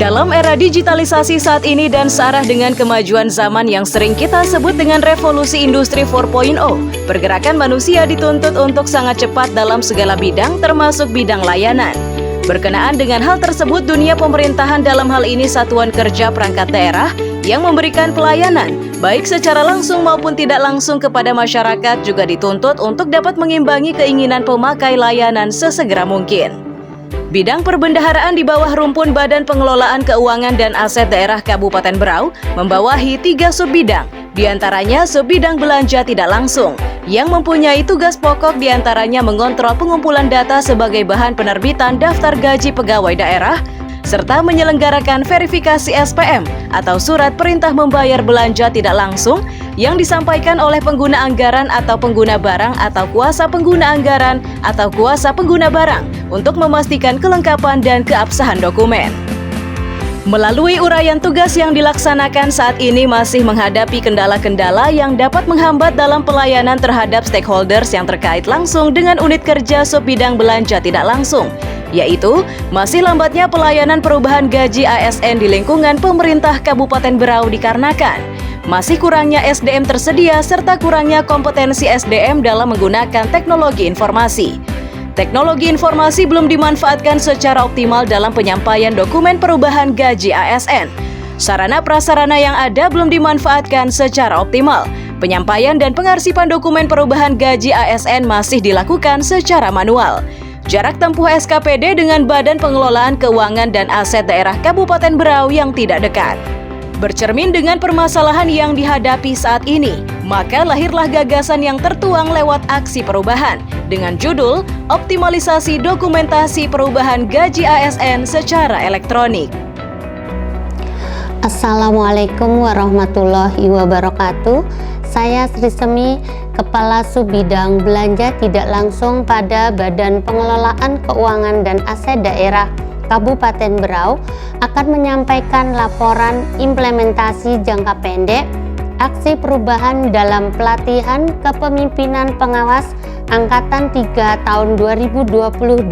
Dalam era digitalisasi saat ini dan searah dengan kemajuan zaman yang sering kita sebut dengan revolusi industri 4.0, pergerakan manusia dituntut untuk sangat cepat dalam segala bidang termasuk bidang layanan. Berkenaan dengan hal tersebut, dunia pemerintahan dalam hal ini satuan kerja perangkat daerah yang memberikan pelayanan, baik secara langsung maupun tidak langsung kepada masyarakat juga dituntut untuk dapat mengimbangi keinginan pemakai layanan sesegera mungkin. Bidang perbendaharaan di bawah rumpun Badan Pengelolaan Keuangan dan Aset Daerah Kabupaten Berau membawahi 3 subbidang, diantaranya subbidang belanja tidak langsung, yang mempunyai tugas pokok diantaranya mengontrol pengumpulan data sebagai bahan penerbitan daftar gaji pegawai daerah, serta menyelenggarakan verifikasi SPM atau surat perintah membayar belanja tidak langsung yang disampaikan oleh pengguna anggaran atau pengguna barang atau kuasa pengguna anggaran atau kuasa pengguna barang untuk memastikan kelengkapan dan keabsahan dokumen. Melalui uraian tugas yang dilaksanakan saat ini masih menghadapi kendala-kendala yang dapat menghambat dalam pelayanan terhadap stakeholders yang terkait langsung dengan unit kerja subbidang belanja tidak langsung, yaitu masih lambatnya pelayanan perubahan gaji ASN di lingkungan pemerintah Kabupaten Berau dikarenakan masih kurangnya SDM tersedia serta kurangnya kompetensi SDM dalam menggunakan teknologi informasi. Teknologi informasi belum dimanfaatkan secara optimal dalam penyampaian dokumen perubahan gaji ASN. Sarana prasarana yang ada belum dimanfaatkan secara optimal. Penyampaian dan pengarsipan dokumen perubahan gaji ASN masih dilakukan secara manual. Jarak tempuh SKPD dengan Badan Pengelolaan Keuangan dan Aset Daerah Kabupaten Berau yang tidak dekat. Bercermin dengan permasalahan yang dihadapi saat ini, maka lahirlah gagasan yang tertuang lewat aksi perubahan dengan judul Optimalisasi Dokumentasi Perubahan Gaji ASN secara Elektronik. Assalamualaikum warahmatullahi wabarakatuh. Saya Sri Semi, Kepala Subbidang Belanja Tidak Langsung pada Badan Pengelolaan Keuangan dan Aset Daerah Kabupaten Berau, akan menyampaikan laporan implementasi jangka pendek aksi perubahan dalam pelatihan kepemimpinan pengawas Angkatan 3 tahun 2022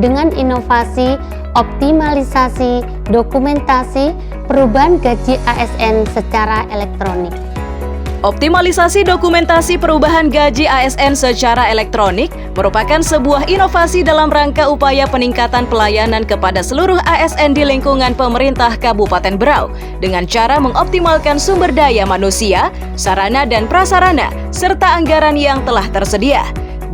dengan inovasi optimalisasi dokumentasi perubahan gaji ASN secara elektronik. Optimalisasi dokumentasi perubahan gaji ASN secara elektronik merupakan sebuah inovasi dalam rangka upaya peningkatan pelayanan kepada seluruh ASN di lingkungan pemerintah Kabupaten Berau dengan cara mengoptimalkan sumber daya manusia, sarana dan prasarana, serta anggaran yang telah tersedia,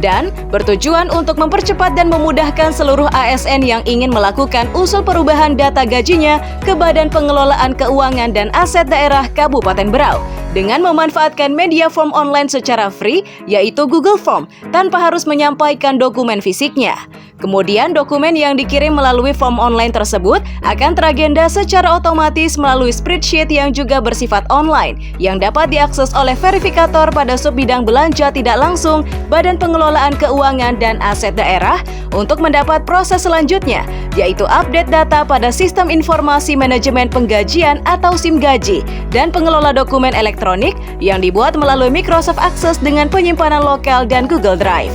dan bertujuan untuk mempercepat dan memudahkan seluruh ASN yang ingin melakukan usul perubahan data gajinya ke Badan Pengelolaan Keuangan dan Aset Daerah Kabupaten Berau dengan memanfaatkan media form online secara free, yaitu Google Form, tanpa harus menyampaikan dokumen fisiknya. Kemudian dokumen yang dikirim melalui form online tersebut akan teragenda secara otomatis melalui spreadsheet yang juga bersifat online yang dapat diakses oleh verifikator pada subbidang belanja tidak langsung Badan Pengelolaan Keuangan dan Aset Daerah untuk mendapat proses selanjutnya, yaitu update data pada Sistem Informasi Manajemen Penggajian atau SIM Gaji dan pengelola dokumen elektronik yang dibuat melalui Microsoft Access dengan penyimpanan lokal dan Google Drive.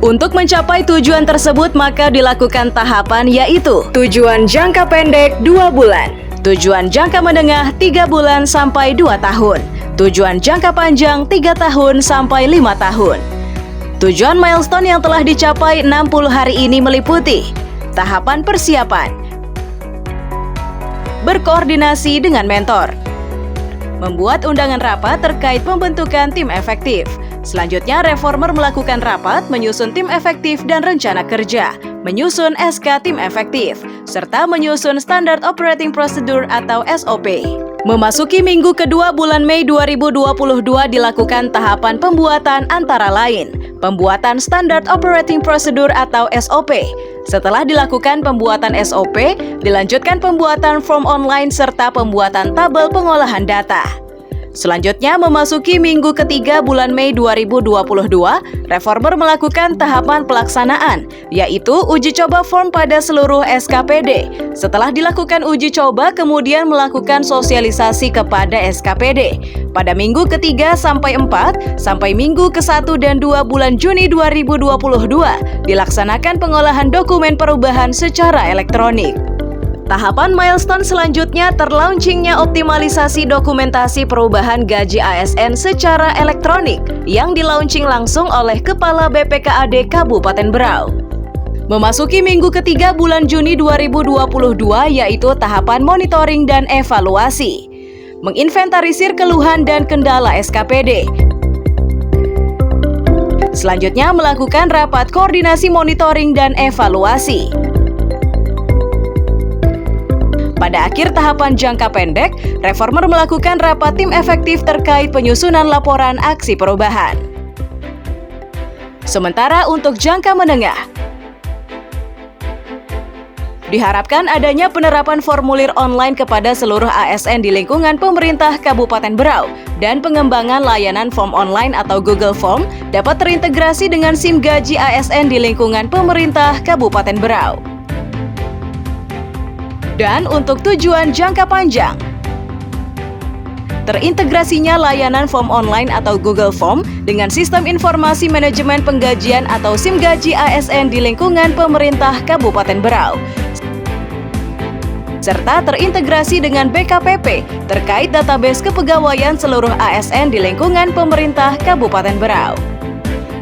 Untuk mencapai tujuan tersebut maka dilakukan tahapan, yaitu tujuan jangka pendek 2 bulan, tujuan jangka menengah 3 bulan sampai 2 tahun, tujuan jangka panjang 3 tahun sampai 5 tahun. Tujuan milestone yang telah dicapai 60 hari ini meliputi tahapan persiapan, berkoordinasi dengan mentor, membuat undangan rapat terkait pembentukan tim efektif. Selanjutnya, reformer melakukan rapat, menyusun tim efektif dan rencana kerja, menyusun SK tim efektif, serta menyusun Standard Operating Procedure atau SOP. Memasuki minggu kedua bulan Mei 2022 dilakukan tahapan pembuatan antara lain pembuatan Standard Operating Procedure atau SOP. Setelah dilakukan pembuatan SOP, dilanjutkan pembuatan form online serta pembuatan tabel pengolahan data. Selanjutnya, memasuki minggu ketiga bulan Mei 2022, reformer melakukan tahapan pelaksanaan, yaitu uji coba form pada seluruh SKPD. Setelah dilakukan uji coba, kemudian melakukan sosialisasi kepada SKPD. Pada minggu ketiga sampai 4, sampai minggu ke-1 dan 2 bulan Juni 2022, dilaksanakan pengolahan dokumen perubahan secara elektronik. Tahapan milestone selanjutnya terlaunchingnya optimalisasi dokumentasi perubahan gaji ASN secara elektronik yang dilaunching langsung oleh Kepala BPKAD Kabupaten Berau. Memasuki minggu ketiga bulan Juni 2022 yaitu tahapan monitoring dan evaluasi. Menginventarisir keluhan dan kendala SKPD. Selanjutnya melakukan rapat koordinasi monitoring dan evaluasi. Pada akhir tahapan jangka pendek, reformer melakukan rapat tim efektif terkait penyusunan laporan aksi perubahan. Sementara untuk jangka menengah, diharapkan adanya penerapan formulir online kepada seluruh ASN di lingkungan pemerintah Kabupaten Berau dan pengembangan layanan form online atau Google Form dapat terintegrasi dengan SIM gaji ASN di lingkungan pemerintah Kabupaten Berau. Dan untuk tujuan jangka panjang, terintegrasinya layanan form online atau Google Form dengan sistem informasi manajemen penggajian atau SIM gaji ASN di lingkungan pemerintah Kabupaten Berau, serta terintegrasi dengan BKPP terkait database kepegawaian seluruh ASN di lingkungan pemerintah Kabupaten Berau.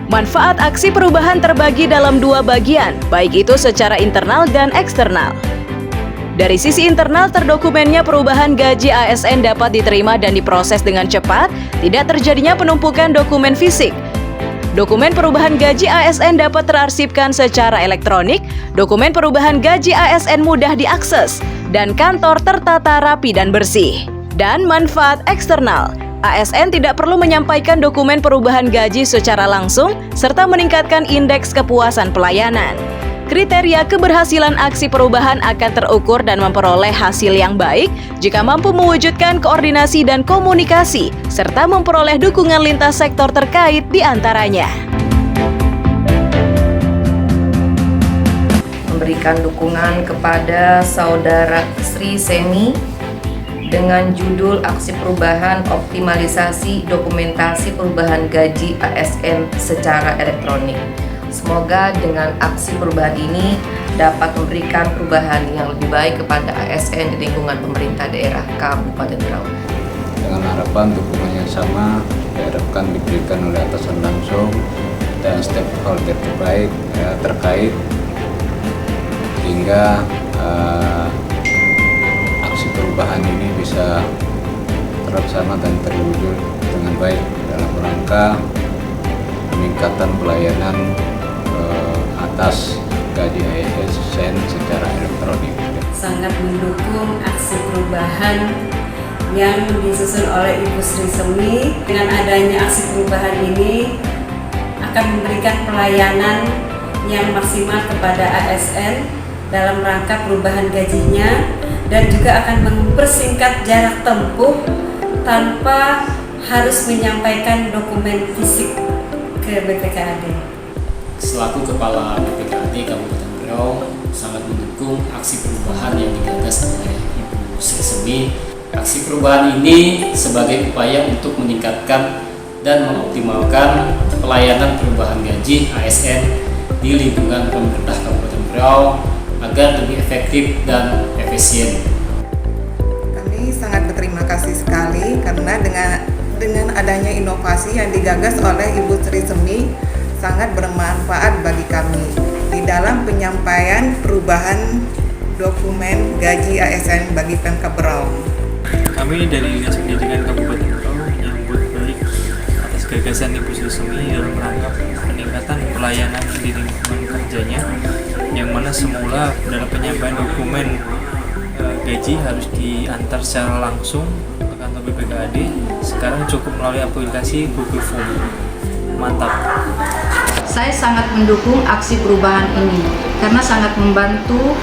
Manfaat aksi perubahan terbagi dalam dua bagian, baik itu secara internal dan eksternal. Dari sisi internal, terdokumennya perubahan gaji ASN dapat diterima dan diproses dengan cepat, tidak terjadinya penumpukan dokumen fisik. Dokumen perubahan gaji ASN dapat terarsipkan secara elektronik, dokumen perubahan gaji ASN mudah diakses, dan kantor tertata rapi dan bersih. Dan manfaat eksternal, ASN tidak perlu menyampaikan dokumen perubahan gaji secara langsung, serta meningkatkan indeks kepuasan pelayanan. Kriteria keberhasilan aksi perubahan akan terukur dan memperoleh hasil yang baik jika mampu mewujudkan koordinasi dan komunikasi, serta memperoleh dukungan lintas sektor terkait di antaranya. Memberikan dukungan kepada Saudara Sri Semi dengan judul Aksi Perubahan Optimalisasi Dokumentasi Perubahan Gaji ASN secara elektronik. Semoga dengan aksi perubahan ini dapat memberikan perubahan yang lebih baik kepada ASN di lingkungan pemerintah daerah Kabupaten Berau. Dengan harapan dukungan yang sama diharapkan diberikan oleh atasan langsung dan stakeholder terkait hingga aksi perubahan ini bisa terlaksana dan terwujud dengan baik dalam rangka peningkatan pelayanan atas gaji ASN secara elektronik. Sangat mendukung aksi perubahan yang disusun oleh Ibu Sri Semi. Dengan adanya aksi perubahan ini akan memberikan pelayanan yang maksimal kepada ASN dalam rangka perubahan gajinya dan juga akan mempersingkat jarak tempuh tanpa harus menyampaikan dokumen fisik ke BPKAD. Selaku Kepala BPKAD Kabupaten Berau sangat mendukung aksi perubahan yang digagas oleh Ibu Sri Semi. Aksi perubahan ini sebagai upaya untuk meningkatkan dan mengoptimalkan pelayanan perubahan gaji ASN di lingkungan pemerintah Kabupaten Berau agar lebih efektif dan efisien. Kami sangat berterima kasih sekali karena dengan adanya inovasi yang digagas oleh Ibu Sri Semi sangat bermanfaat bagi kami di dalam penyampaian perubahan dokumen gaji ASN bagi Pemkab Berau. Kami dari Dinas Pendidikan Kabupaten Berau menyambut baik atas gagasan Ibu Sri Semi dalam rangka peningkatan pelayanan di lingkungan kerjanya, yang mana semula dalam penyampaian dokumen gaji harus diantar secara langsung ke kantor BPKAD, sekarang cukup melalui aplikasi Google Form. Mantap. Saya sangat mendukung aksi perubahan ini karena sangat membantu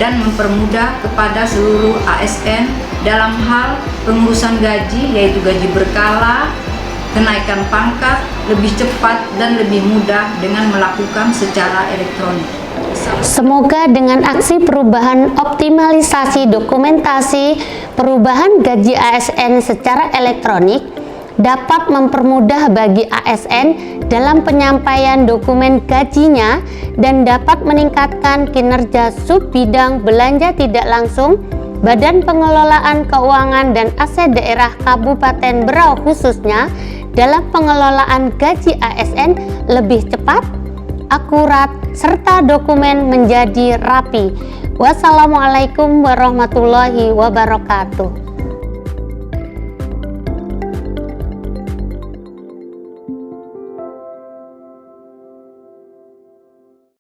dan mempermudah kepada seluruh ASN dalam hal pengurusan gaji, yaitu gaji berkala, kenaikan pangkat lebih cepat dan lebih mudah dengan melakukan secara elektronik. Semoga dengan aksi perubahan optimalisasi dokumentasi perubahan gaji ASN secara elektronik dapat mempermudah bagi ASN dalam penyampaian dokumen gajinya dan dapat meningkatkan kinerja sub bidang belanja tidak langsung Badan Pengelolaan Keuangan dan Aset Daerah Kabupaten Berau khususnya dalam pengelolaan gaji ASN lebih cepat, akurat, serta dokumen menjadi rapi. Wassalamualaikum warahmatullahi wabarakatuh.